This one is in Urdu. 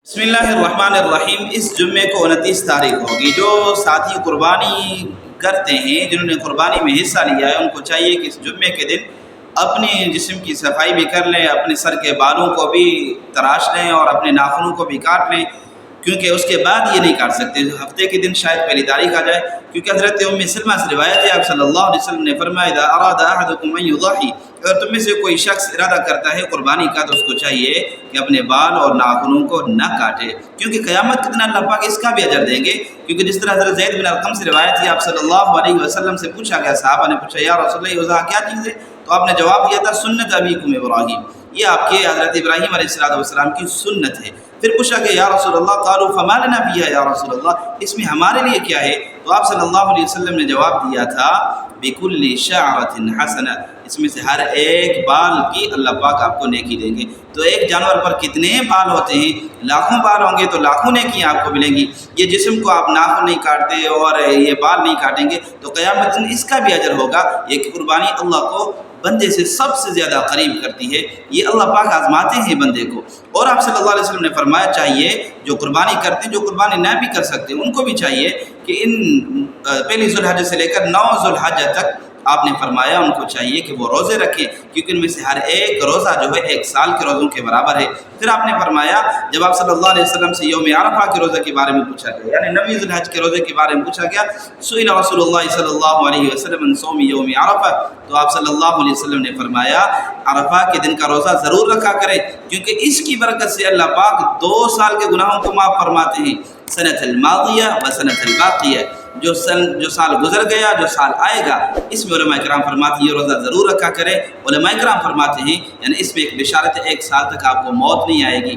بسم اللہ الرحمن الرحیم۔ اس جمعے کو 29 تاریخ ہوگی۔ جو ساتھی قربانی کرتے ہیں، جنہوں نے قربانی میں حصہ لیا ہے، ان کو چاہیے کہ اس جمعے کے دن اپنے جسم کی صفائی بھی کر لیں، اپنے سر کے بالوں کو بھی تراش لیں اور اپنے ناخنوں کو بھی کاٹ لیں، کیونکہ اس کے بعد یہ نہیں کاٹ سکتے۔ ہفتے کے دن شاید پہلی تاریخ آ جائے، کیونکہ حضرت ام سلمہ سے روایت ہے، آپ صلی اللہ علیہ وسلم نے فرمایا اذا اراد احدکم ان یضحی، اگر تم میں سے کوئی شخص ارادہ کرتا ہے قربانی کا تو اس کو چاہیے کہ اپنے بال اور ناخنوں کو نہ کاٹے، کیونکہ قیامت کے دن اللہ پاک اس کا بھی اجر دیں گے۔ کیونکہ جس طرح حضرت زید بن ارقم سے روایت ہے، آپ صلی اللہ علیہ وسلم سے پوچھا گیا، صحابہ نے پوچھا یا رسول اللہ اضحیٰ کیا چیز ہے؟ تو آپ نے جواب دیا تھا سنت ابیکم ابراہیم، یہ آپ کے حضرت ابراہیم علیہ السلام کی سنت ہے۔ پھر پوچھا کہ یا رسول اللہ قالوا فما لنا فیہا یا رسول اللہ، اس میں ہمارے لیے کیا ہے؟ تو آپ صلی اللہ علیہ وسلم نے جواب دیا تھا بکل شعرۃ حسنہ، اس میں سے ہر ایک بال کی اللہ پاک آپ کو نیکی دیں گے۔ تو ایک جانور پر کتنے بال ہوتے ہیں؟ لاکھوں بال ہوں گے تو لاکھوں نیکیاں آپ کو ملیں گی۔ یہ جسم کو آپ ناخن نہیں کاٹتے اور یہ بال نہیں کاٹیں گے تو قیامت دن اس کا بھی اجر ہوگا۔ یہ قربانی اللہ کو بندے سے سب سے زیادہ قریب کرتی ہے، یہ اللہ پاک آزماتے ہیں بندے کو۔ اور آپ صلی اللہ علیہ وسلم نے فرمایا چاہیے جو قربانی کرتے ہیں، جو قربانی نہ بھی کر سکتے ان کو بھی چاہیے کہ ان پہلی ذو الحجہ سے لے کر 9 ذو الحجہ تک آپ نے فرمایا ان کو چاہیے کہ وہ روزے رکھیں، کیونکہ ان میں سے ہر ایک روزہ جو ہے 1 سال کے روزوں کے برابر ہے۔ پھر آپ نے فرمایا جب آپ صلی اللہ علیہ وسلم سے یوم عرفہ کے روزے کے بارے میں پوچھا گیا، یعنی 9 ذو الحجہ کے روزے کے بارے میں پوچھا گیا، سئل رسول اللہ صلی اللہ علیہ وسلم عن صوم یوم عرفہ، تو آپ صلی اللہ علیہ وسلم نے فرمایا عرفہ کے دن کا روزہ ضرور رکھا کرے، کیونکہ اس کی برکت سے اللہ پاک 2 سال کے گناہوں کو معاف فرماتے ہیں، سنۃ الماضیہ و سنۃ الباقیہ، جو سال گزر گیا، جو سال آئے گا، اس میں علماء کرام فرماتے ہیں یہ روزہ ضرور رکھا کرے۔ علماء کرام فرماتے ہیں یعنی اس میں ایک بشارت ہے، 1 سال تک آپ کو موت نہیں آئے گی۔